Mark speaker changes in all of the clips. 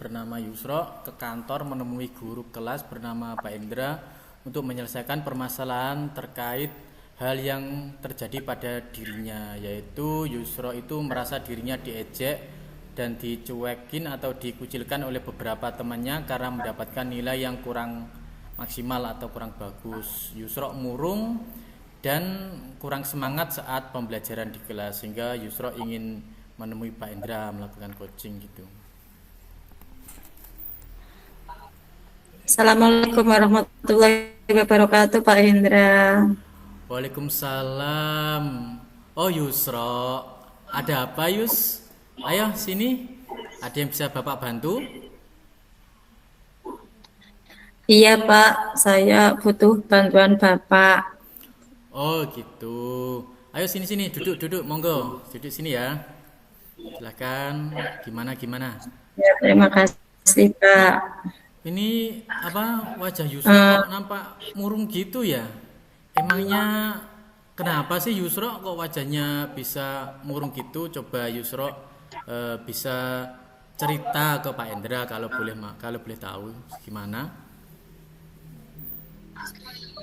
Speaker 1: bernama Yusro ke kantor menemui guru kelas bernama Pak Indra untuk menyelesaikan permasalahan terkait hal yang terjadi pada dirinya, yaitu Yusro itu merasa dirinya diejek dan dicuekin atau dikucilkan oleh beberapa temannya karena mendapatkan nilai yang kurang maksimal atau kurang bagus. Yusro murung dan kurang semangat saat pembelajaran di kelas, sehingga Yusro ingin menemui Pak Indra melakukan coaching gitu.
Speaker 2: Assalamualaikum warahmatullahi wabarakatuh, Pak Hendra.
Speaker 1: Waalaikumsalam. Oh Yusro, ada apa Yus? Ayo sini, ada yang bisa Bapak bantu?
Speaker 2: Iya, Pak, saya butuh bantuan Bapak.
Speaker 1: Oh gitu. Ayo sini sini, duduk duduk, monggo, duduk sini ya. Silakan. Gimana gimana?
Speaker 2: Ya, terima kasih, Pak.
Speaker 1: Ini apa wajah Yusro
Speaker 2: Eh,
Speaker 1: kok nampak murung gitu ya? Emangnya kenapa sih Yusro kok wajahnya bisa murung gitu? Coba Yusro bisa cerita ke Pak Endra kalau boleh tahu gimana?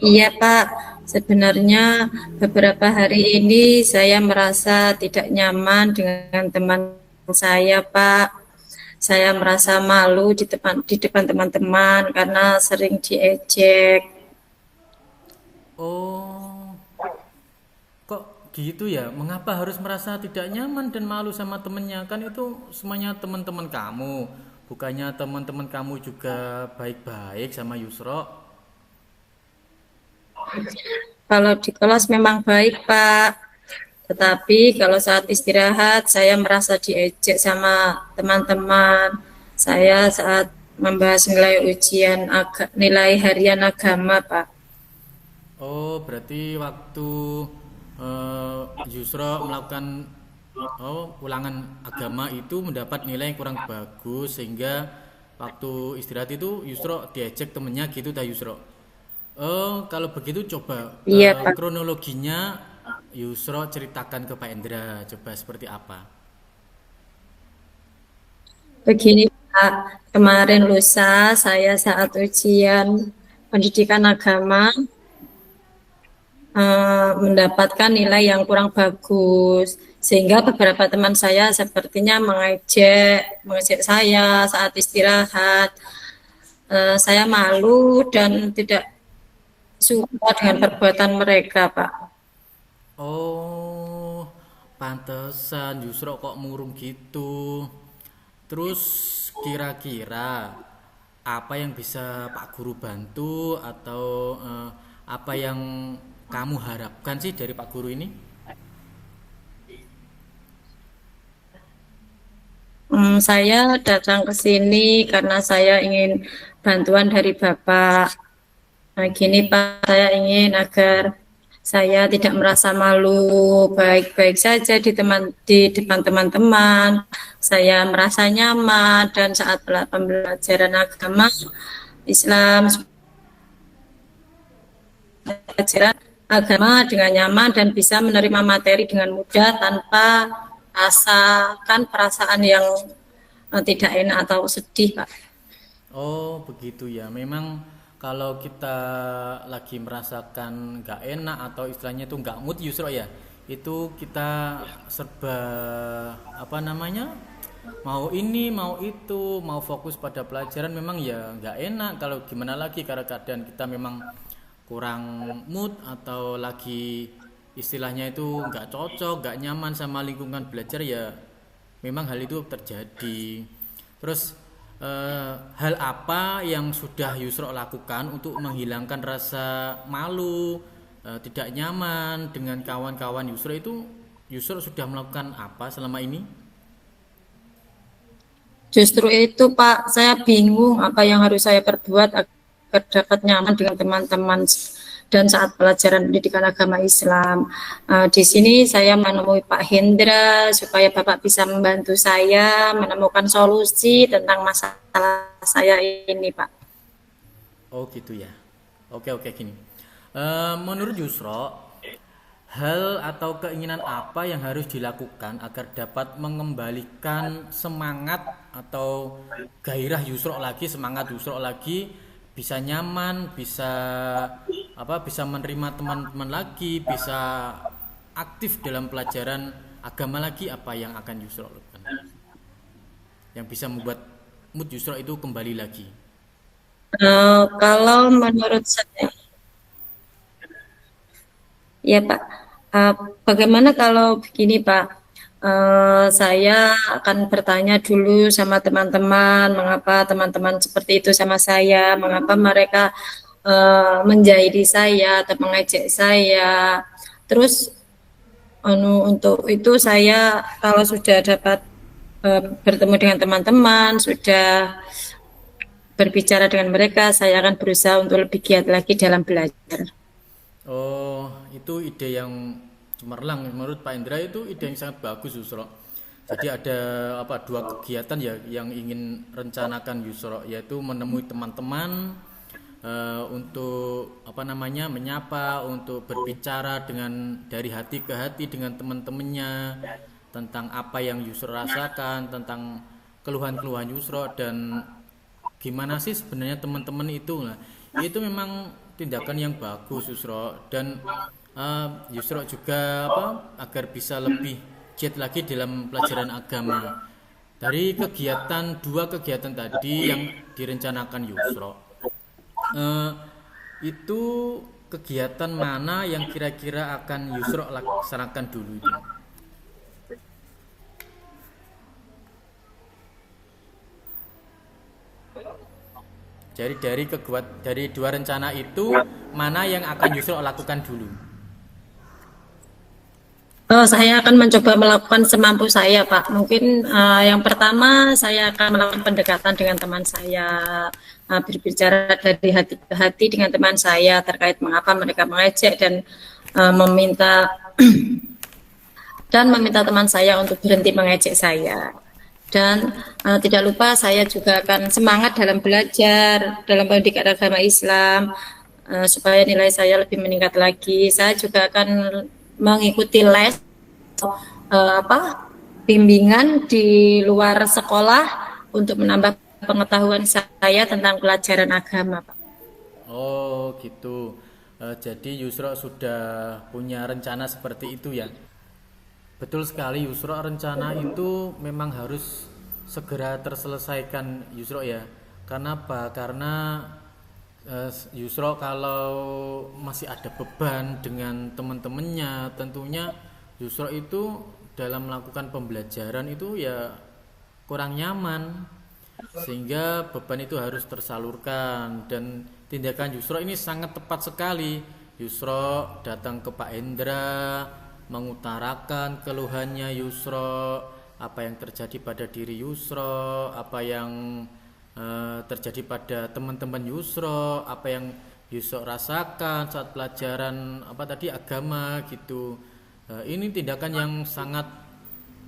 Speaker 2: iya, Pak. Sebenarnya beberapa hari ini saya merasa tidak nyaman dengan teman saya, Pak. Saya merasa malu di depan teman-teman karena sering diejek.
Speaker 1: Oh, kok gitu ya? Mengapa harus merasa tidak nyaman dan malu sama temennya? Kan itu semuanya teman-teman kamu. Bukannya teman-teman kamu juga baik-baik sama Yusro?
Speaker 2: Kalau di kelas memang baik, Pak. Tetapi kalau saat istirahat saya merasa diejek sama teman-teman. Saya saat membahas nilai nilai harian agama, Pak.
Speaker 1: Oh, berarti waktu Yusro melakukan ulangan agama itu mendapat nilai yang kurang bagus sehingga waktu istirahat itu Yusro diejek temennya gitu dah Yusro. Oh, kalau begitu coba
Speaker 2: Iya, Pak.
Speaker 1: kronologinya Yusro ceritakan ke Pak Endra, coba seperti apa?
Speaker 2: Begini, Pak. Kemarin lusa saya saat ujian pendidikan agama mendapatkan nilai yang kurang bagus sehingga beberapa teman saya sepertinya mengejek saya saat istirahat. Saya malu dan tidak suka dengan perbuatan mereka, Pak.
Speaker 1: Oh, pantesan Yusro kok murung gitu. Terus kira-kira apa yang bisa Pak Guru bantu atau apa yang kamu harapkan sih dari Pak Guru ini?
Speaker 2: Saya datang ke sini karena saya ingin bantuan dari Bapak. Nah, gini Pak, saya ingin agar saya tidak merasa malu, baik-baik saja di depan teman-teman. Saya merasa nyaman dan saat pembelajaran agama Islam, pelajaran agama dengan nyaman dan bisa menerima materi dengan mudah tanpa rasakan perasaan yang tidak enak atau sedih, Pak.
Speaker 1: Oh, begitu ya. Memang kalau kita lagi merasakan nggak enak atau istilahnya itu nggak mood Yusro ya, itu kita serba apa namanya, mau ini mau itu, mau fokus pada pelajaran memang ya nggak enak. Kalau gimana lagi karena keadaan kita memang kurang mood atau lagi istilahnya itu nggak cocok, nggak nyaman sama lingkungan belajar ya memang hal itu terjadi. Terus hal apa yang sudah Yusro lakukan untuk menghilangkan rasa malu, tidak nyaman dengan kawan-kawan Yusro itu? Yusro sudah melakukan apa selama ini?
Speaker 2: Justru itu, Pak, saya bingung apa yang harus saya perbuat agar dapat nyaman dengan teman-teman dan saat pelajaran pendidikan agama Islam. Di sini saya menemui Pak Hendra supaya Bapak bisa membantu saya menemukan solusi tentang masalah saya ini, Pak.
Speaker 1: Oh gitu ya. Oke oke gini. Menurut Yusro, hal atau keinginan apa yang harus dilakukan agar dapat mengembalikan semangat atau gairah Yusro lagi, semangat Yusro lagi, bisa nyaman, bisa menerima teman-teman lagi, bisa aktif dalam pelajaran agama lagi, apa yang akan Yusro lakukan yang bisa membuat mood Yusro itu kembali lagi?
Speaker 2: Kalau menurut saya, ya Pak, Eh, bagaimana kalau begini Pak? Saya akan bertanya dulu sama teman-teman, mengapa teman-teman seperti itu sama saya, mengapa mereka menjahili saya atau mengejek saya. Terus untuk itu saya kalau sudah dapat bertemu dengan teman-teman, sudah berbicara dengan mereka, saya akan berusaha untuk lebih giat lagi dalam belajar.
Speaker 1: Oh, itu ide yang cemerlang. Menurut Pak Indra itu ide yang sangat bagus, Yusro. Jadi ada dua kegiatan ya yang ingin rencanakan Yusro, yaitu menemui teman-teman untuk menyapa, untuk berbicara dari hati ke hati dengan teman-temannya tentang apa yang Yusro rasakan, tentang keluhan-keluhan Yusro dan gimana sih sebenarnya teman-teman itu. Nah, itu memang tindakan yang bagus Yusro, dan Yusro juga agar bisa lebih giat lagi dalam pelajaran agama. Dari dua kegiatan tadi yang direncanakan Yusro, itu kegiatan mana yang kira-kira akan Yusro laksanakan dulu itu? Jadi dari dua rencana itu mana yang akan Yusro lakukan dulu?
Speaker 2: Saya akan mencoba melakukan semampu saya, Pak. Mungkin yang pertama saya akan melakukan pendekatan dengan teman saya, berbicara dari hati ke hati dengan teman saya terkait mengapa mereka mengejek dan meminta teman saya untuk berhenti mengejek saya. Dan tidak lupa saya juga akan semangat dalam belajar dalam pendidikan agama Islam supaya nilai saya lebih meningkat lagi. Saya juga akan mengikuti les bimbingan di luar sekolah untuk menambah pengetahuan saya tentang pelajaran agama, Pak.
Speaker 1: Oh gitu. Jadi Yusro sudah punya rencana seperti itu ya. Betul sekali Yusro, rencana itu memang harus segera terselesaikan Yusro ya. Karena apa? Karena Yusro kalau masih ada beban dengan teman-temannya, tentunya Yusro itu dalam melakukan pembelajaran itu ya kurang nyaman, sehingga beban itu harus tersalurkan. Dan tindakan Yusro ini sangat tepat sekali. Yusro datang ke Pak Hendra, mengutarakan keluhannya Yusro, apa yang terjadi pada diri Yusro, apa yang terjadi pada teman-teman Yusro, apa yang Yusro rasakan saat pelajaran agama gitu. Ini tindakan yang sangat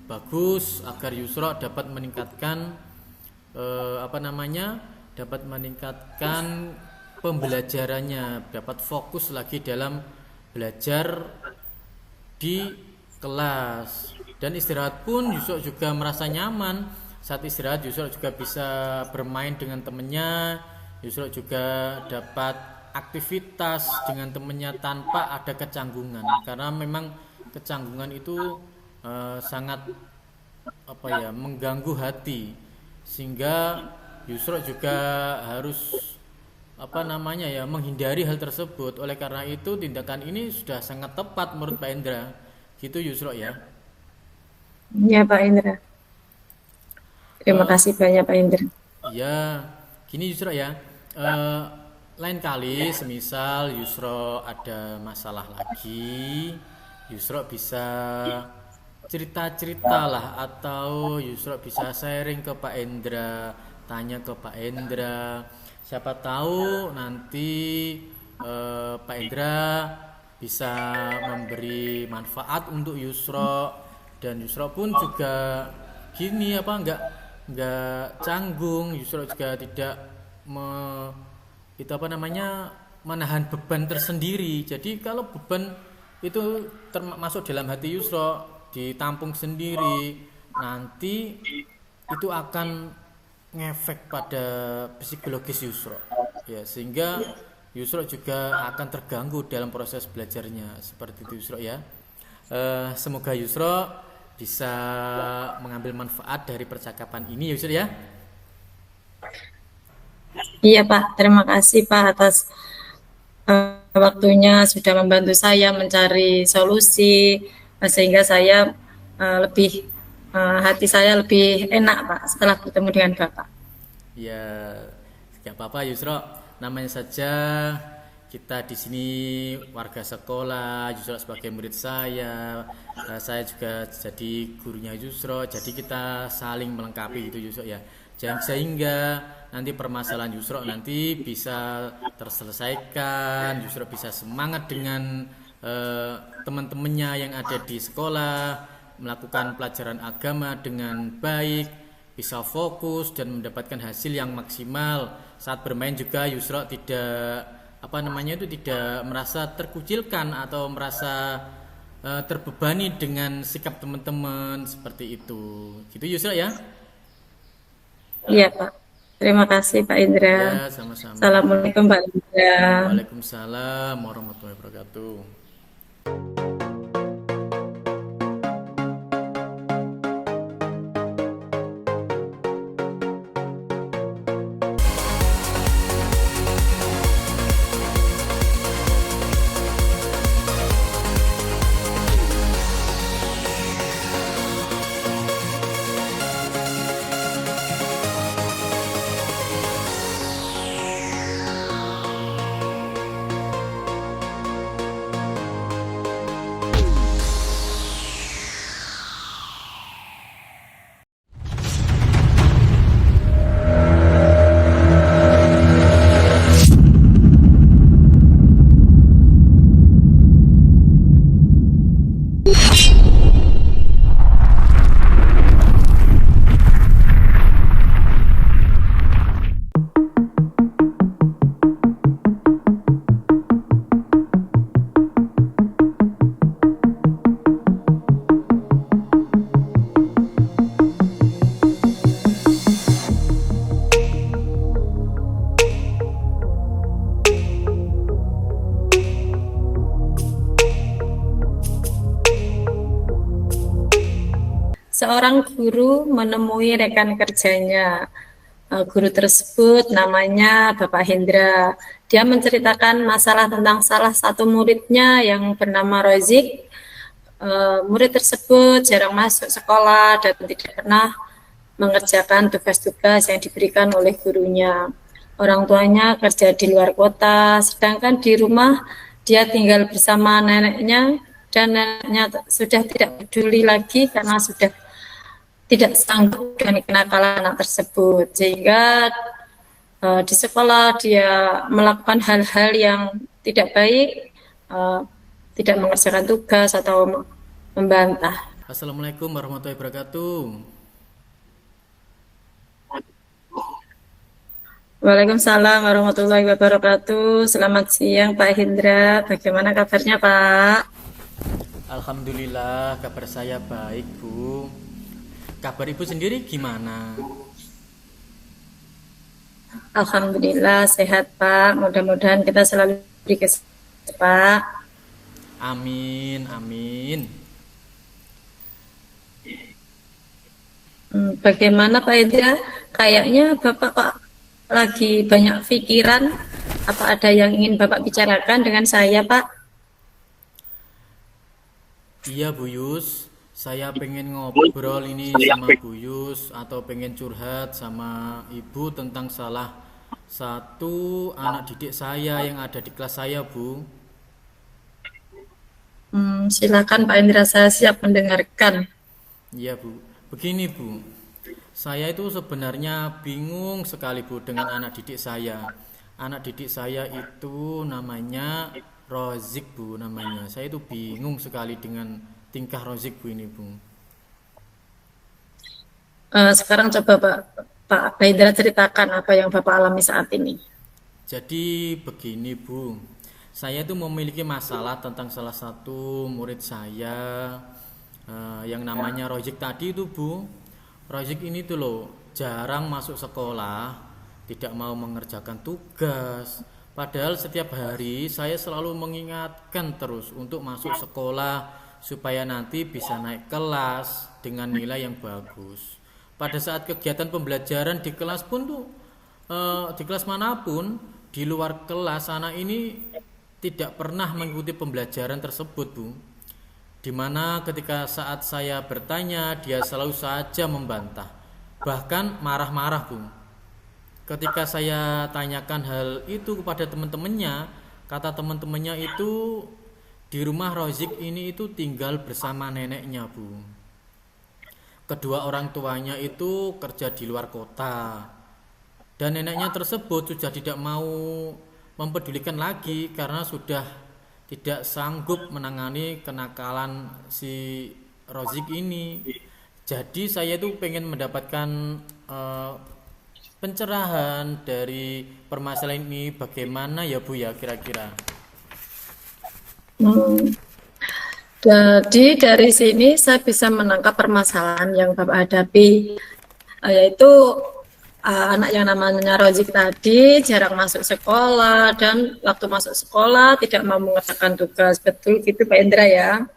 Speaker 1: bagus agar Yusro dapat meningkatkan dapat meningkatkan pembelajarannya, dapat fokus lagi dalam belajar di kelas. Dan istirahat pun Yusuf juga merasa nyaman. Saat istirahat Yusuf juga bisa bermain dengan temennya. Yusuf juga dapat aktivitas dengan temennya tanpa ada kecanggungan, karena memang kecanggungan itu sangat mengganggu hati, sehingga Yusuf juga harus menghindari hal tersebut. Oleh karena itu tindakan ini sudah sangat tepat menurut Pak Indra. Gitu Yusro ya.
Speaker 2: Ya Pak Indra. Terima kasih banyak Pak Indra.
Speaker 1: Ya, gini Yusro ya. Lain kali semisal Yusro ada masalah lagi, Yusro bisa cerita-cerita lah, atau Yusro bisa sharing ke Pak Indra, tanya ke Pak Indra. Siapa tahu nanti Pak Indra bisa memberi manfaat untuk Yusro, dan Yusro pun juga nggak canggung. Yusro juga tidak menahan beban tersendiri. Jadi kalau beban itu termasuk dalam hati Yusro, ditampung sendiri, nanti itu akan ngefek pada psikologis Yusro, ya, sehingga Yusro juga akan terganggu dalam proses belajarnya, seperti itu Yusro ya. Semoga Yusro bisa mengambil manfaat dari percakapan ini Yusro ya.
Speaker 2: Iya Pak, terima kasih Pak atas waktunya sudah membantu saya mencari solusi, sehingga saya lebih hati saya lebih enak Pak setelah bertemu dengan Bapak.
Speaker 1: Ya, nggak apa-apa Yusro. Namanya saja kita di sini warga sekolah, Yusro sebagai murid saya, saya juga jadi gurunya Yusro. Jadi kita saling melengkapi gitu Yusro ya. Jangan sehingga nanti permasalahan Yusro nanti bisa terselesaikan, Yusro bisa semangat dengan teman-temannya yang ada di sekolah, melakukan pelajaran agama dengan baik, bisa fokus dan mendapatkan hasil yang maksimal. Saat bermain juga Yusro tidak tidak merasa terkucilkan atau merasa terbebani dengan sikap teman-teman seperti itu. Gitu Yusro ya.
Speaker 2: Iya Pak, terima kasih Pak Indra.
Speaker 1: Ya, sama-sama.
Speaker 2: Assalamualaikum Pak Indra.
Speaker 1: Waalaikumsalam warahmatullahi wabarakatuh.
Speaker 2: Seorang guru menemui rekan kerjanya. Guru tersebut namanya Bapak Hendra. Dia menceritakan masalah tentang salah satu muridnya yang bernama Rozik. Murid tersebut jarang masuk sekolah dan tidak pernah mengerjakan tugas-tugas yang diberikan oleh gurunya. Orang tuanya kerja di luar kota, sedangkan di rumah dia tinggal bersama neneknya, dan neneknya sudah tidak peduli lagi karena sudah tidak sanggup dengan kenakalan anak tersebut, sehingga di sekolah dia melakukan hal-hal yang tidak baik, tidak mengerjakan tugas atau membantah.
Speaker 1: Assalamualaikum warahmatullahi wabarakatuh.
Speaker 2: Waalaikumsalam warahmatullahi wabarakatuh. Selamat siang Pak Hendra. Bagaimana kabarnya Pak?
Speaker 1: Alhamdulillah kabar saya baik Bu. Kabar Ibu sendiri gimana?
Speaker 2: Alhamdulillah sehat Pak. Mudah-mudahan kita selalu diberi kesehatan Pak.
Speaker 1: Amin, amin.
Speaker 2: Bagaimana Pak Hendra? Kayaknya Bapak Pak lagi banyak pikiran. Apa ada yang ingin Bapak bicarakan dengan saya Pak?
Speaker 1: Iya Bu Yus, saya pengen ngobrol ini sama Bu Yus atau pengen curhat sama Ibu tentang salah satu anak didik saya yang ada di kelas saya Bu.
Speaker 2: Silakan Pak Hendra, saya siap mendengarkan.
Speaker 1: Iya Bu, begini Bu, saya itu sebenarnya bingung sekali Bu dengan anak didik saya. Anak didik saya itu namanya Rozik Bu namanya. Saya itu bingung sekali dengan tingkah Rozik Bu ini Bu.
Speaker 2: Sekarang coba Pak Hendra ceritakan apa yang Bapak alami saat ini.
Speaker 1: Jadi begini Bu, Saya itu memiliki masalah tentang salah satu murid saya yang namanya Rojik tadi itu Bu. Rojik ini tuh loh jarang masuk sekolah, tidak mau mengerjakan tugas. Padahal setiap hari saya selalu mengingatkan terus untuk masuk sekolah supaya nanti bisa naik kelas dengan nilai yang bagus. Pada saat kegiatan pembelajaran di kelas pun tuh di kelas manapun di luar kelas anak ini tidak pernah mengikuti pembelajaran tersebut Bu. Dimana ketika saat saya bertanya dia selalu saja membantah, bahkan marah-marah Bu. Ketika saya tanyakan hal itu kepada teman-temannya, kata teman-temannya itu di rumah Rozik ini itu tinggal bersama neneknya Bu. Kedua orang tuanya itu kerja di luar kota. Dan neneknya tersebut sudah tidak mau mempedulikan lagi karena sudah tidak sanggup menangani kenakalan si Rozik ini. Jadi saya itu pengen mendapatkan eh, pencerahan dari permasalahan ini bagaimana ya Bu ya kira-kira.
Speaker 2: Hmm. Jadi dari sini saya bisa menangkap permasalahan yang Bapak hadapi, yaitu anak yang namanya Rozik tadi jarang masuk sekolah dan waktu masuk sekolah tidak mau mengerjakan tugas. Betul gitu Pak Indra ya?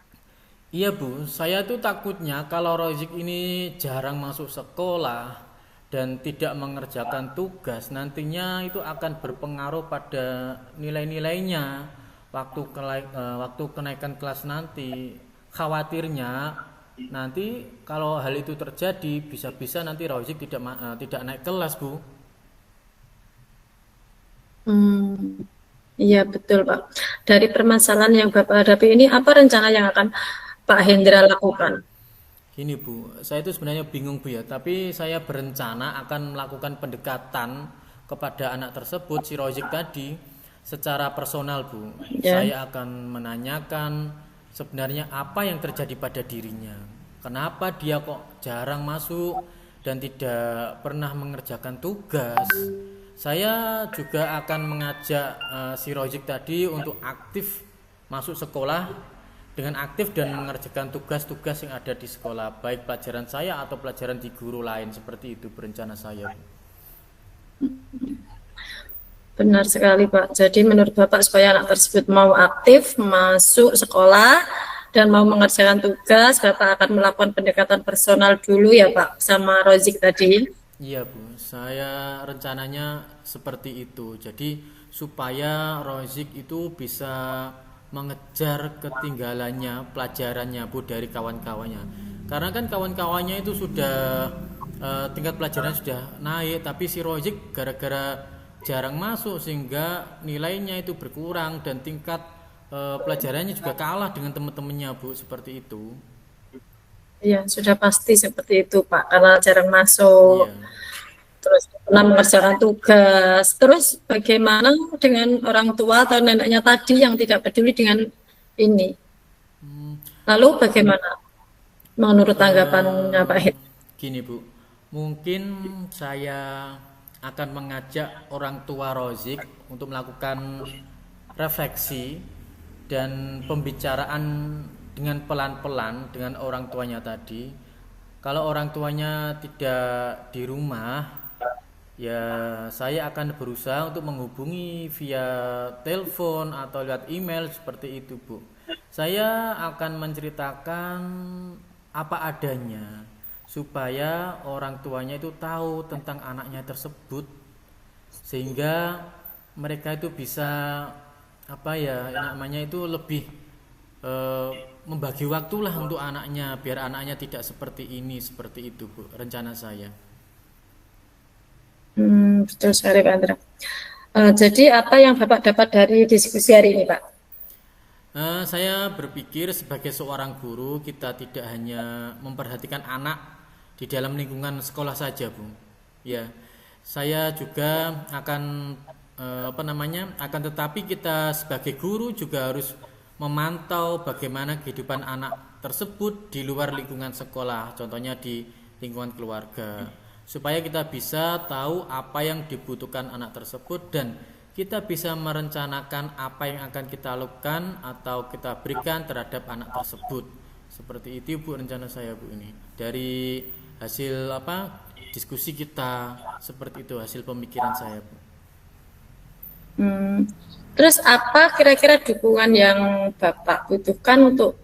Speaker 1: Iya Bu, saya tuh takutnya kalau Rozik ini jarang masuk sekolah dan tidak mengerjakan tugas, nantinya itu akan berpengaruh pada nilai-nilainya waktu kenaikan kelas nanti. Khawatirnya nanti kalau hal itu terjadi bisa-bisa nanti Rozik tidak naik kelas Bu.
Speaker 2: Hmm, iya betul Pak. Dari permasalahan yang Bapak hadapi ini, apa rencana yang akan Pak Hendra lakukan?
Speaker 1: Gini Bu, saya itu sebenarnya bingung Bu ya, tapi saya berencana akan melakukan pendekatan kepada anak tersebut, si Rozik tadi, secara personal Bu.
Speaker 2: Ya.
Speaker 1: Saya akan menanyakan sebenarnya apa yang terjadi pada dirinya. Kenapa dia kok jarang masuk dan tidak pernah mengerjakan tugas. Saya juga akan mengajak si Rozik tadi untuk aktif masuk sekolah dengan aktif dan mengerjakan tugas-tugas yang ada di sekolah, baik pelajaran saya atau pelajaran di guru lain, seperti itu berencana saya.
Speaker 2: Benar sekali, Pak. Jadi menurut Bapak supaya anak tersebut mau aktif masuk sekolah dan mau mengerjakan tugas, Bapak akan melakukan pendekatan personal dulu ya, Pak, sama Rozik tadi.
Speaker 1: Iya Bu, saya rencananya seperti itu. Jadi supaya Rozik itu bisa mengejar ketinggalannya pelajarannya Bu dari kawan-kawannya. Karena kan kawan-kawannya itu sudah tingkat pelajaran sudah naik, tapi si Rozik gara-gara jarang masuk sehingga nilainya itu berkurang dan tingkat pelajarannya juga kalah dengan teman-temannya Bu, seperti itu.
Speaker 2: Iya, sudah pasti seperti itu, Pak, karena jarang masuk,
Speaker 1: Iya.
Speaker 2: terus pernah mengerjakan tugas. Terus bagaimana dengan orang tua atau neneknya tadi yang tidak peduli dengan ini?
Speaker 1: Hmm,
Speaker 2: Lalu bagaimana menurut tanggapannya
Speaker 1: eh,
Speaker 2: Pak Hid?
Speaker 1: Gini Bu, mungkin saya akan mengajak orang tua Rozik untuk melakukan refleksi dan pembicaraan dengan pelan-pelan dengan orang tuanya tadi. Kalau orang tuanya tidak di rumah, ya saya akan berusaha untuk menghubungi via telepon atau lewat email seperti itu Bu. Saya akan menceritakan apa adanya supaya orang tuanya itu tahu tentang anaknya tersebut sehingga mereka itu bisa apa ya namanya itu lebih eh, membagi waktu lah untuk anaknya biar anaknya tidak seperti ini seperti itu Bu rencana saya.
Speaker 2: Betul sekali Pak Andra. Jadi apa yang Bapak dapat dari diskusi hari ini, Pak?
Speaker 1: Saya berpikir sebagai seorang guru kita tidak hanya memperhatikan anak di dalam lingkungan sekolah saja, Bu. Ya, saya juga akan apa namanya? Akan tetapi kita sebagai guru juga harus memantau bagaimana kehidupan anak tersebut di luar lingkungan sekolah, contohnya di lingkungan keluarga, supaya kita bisa tahu apa yang dibutuhkan anak tersebut dan kita bisa merencanakan apa yang akan kita lakukan atau kita berikan terhadap anak tersebut. Seperti itu Bu rencana saya Bu ini. Dari hasil apa diskusi kita seperti itu hasil pemikiran saya Bu.
Speaker 2: Hmm. Terus apa kira-kira dukungan yang Bapak butuhkan untuk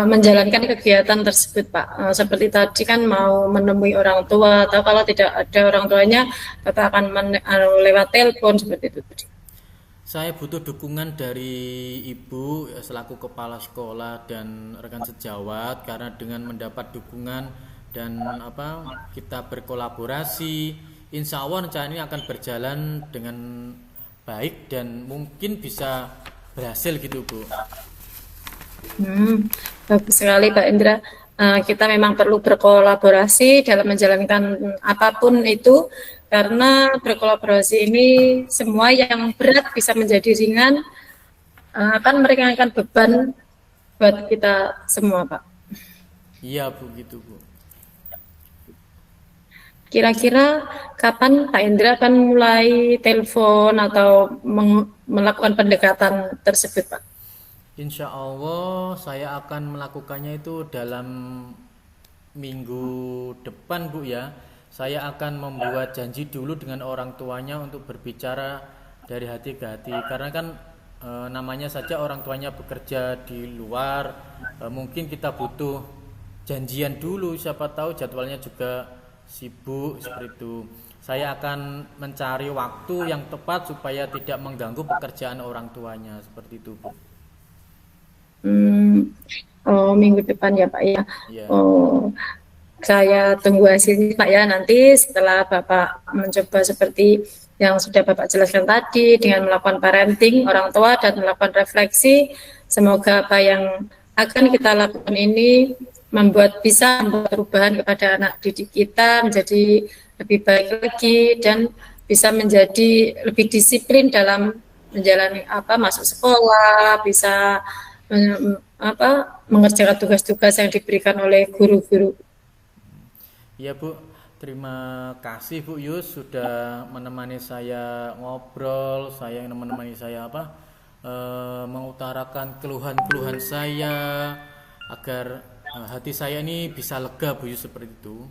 Speaker 2: menjalankan kegiatan tersebut, Pak? Seperti tadi kan mau menemui orang tua, atau kalau tidak ada orang tuanya, Bapak akan lewat telepon seperti itu.
Speaker 1: Saya butuh dukungan dari ibu selaku kepala sekolah dan rekan sejawat karena dengan mendapat dukungan dan apa kita berkolaborasi, insya Allah rencana ini akan berjalan dengan baik dan mungkin bisa berhasil gitu Bu.
Speaker 2: Bagus sekali Pak Indra. Kita memang perlu berkolaborasi dalam menjalankan apapun itu, karena berkolaborasi ini semua yang berat bisa menjadi ringan, akan meringankan beban buat kita semua Pak.
Speaker 1: Iya Bu gitu Bu.
Speaker 2: Kira-kira kapan Pak Indra akan mulai telepon atau melakukan pendekatan tersebut Pak?
Speaker 1: Insya Allah saya akan melakukannya itu dalam minggu depan Bu ya. Saya akan membuat janji dulu dengan orang tuanya untuk berbicara dari hati ke hati. Karena kan namanya saja orang tuanya bekerja di luar, mungkin kita butuh janjian dulu. Siapa tahu jadwalnya juga sibuk seperti itu. Saya akan mencari waktu yang tepat supaya tidak mengganggu pekerjaan orang tuanya seperti itu Bu.
Speaker 2: Oh, minggu depan ya Pak ya.
Speaker 1: Ya.
Speaker 2: Oh, saya tunggu hasilnya Pak ya, nanti setelah Bapak mencoba seperti yang sudah Bapak jelaskan tadi dengan melakukan parenting orang tua dan melakukan refleksi, semoga apa yang akan kita lakukan ini bisa membuat perubahan kepada anak didik kita menjadi lebih baik lagi dan bisa menjadi lebih disiplin dalam menjalani masuk sekolah, bisa mengerjakan tugas-tugas yang diberikan oleh guru-guru.
Speaker 1: Iya Bu, terima kasih Bu Yus sudah menemani saya ngobrol, saya yang menemani saya mengutarakan keluhan-keluhan saya agar hati saya ini bisa lega Bu Yus seperti itu.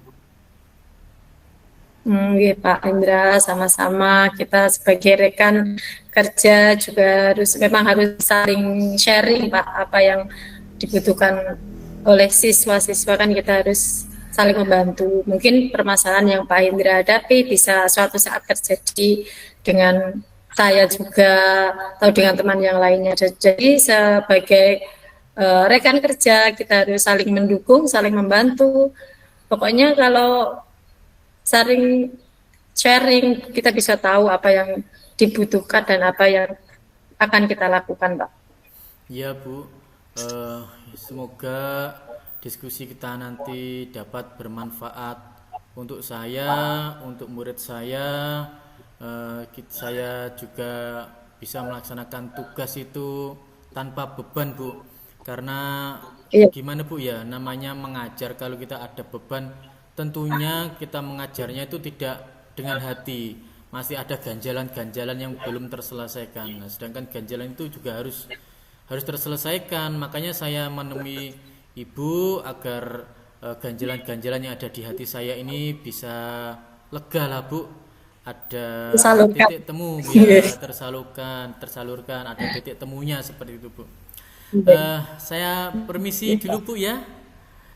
Speaker 2: Ya, Pak Indra, sama-sama kita sebagai rekan kerja juga memang harus saling sharing Pak, apa yang dibutuhkan oleh siswa-siswa kan kita harus saling membantu. Mungkin permasalahan yang Pak Indra hadapi bisa suatu saat terjadi dengan saya juga atau dengan teman yang lainnya. Jadi sebagai rekan kerja kita harus saling mendukung, saling membantu. Pokoknya kalau saling sharing, kita bisa tahu apa yang dibutuhkan dan apa yang akan kita lakukan, Pak.
Speaker 1: Iya Bu, semoga diskusi kita nanti dapat bermanfaat untuk saya, untuk murid saya. Saya juga bisa melaksanakan tugas itu tanpa beban Bu, karena gimana Bu ya, namanya mengajar kalau kita ada beban tentunya kita mengajarnya itu tidak dengan hati, masih ada ganjalan-ganjalan yang belum terselesaikan. Nah, sedangkan ganjalan itu juga harus terselesaikan. Makanya saya menemui ibu agar ganjalan-ganjalan yang ada di hati saya ini bisa lega lah Bu. Ada titik temu ya, tersalurkan, ada titik temunya seperti itu Bu. Saya permisi dulu Bu ya.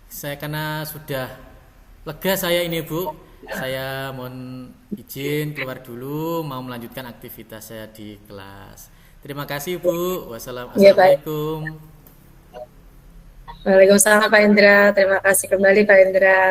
Speaker 1: Saya karena sudah lega saya ini Bu, saya mohon izin keluar dulu, mau melanjutkan aktivitas saya di kelas. Terima kasih Bu. Wassalamualaikum.
Speaker 2: Waalaikumsalam Pak Indra. Terima kasih kembali Pak Indra.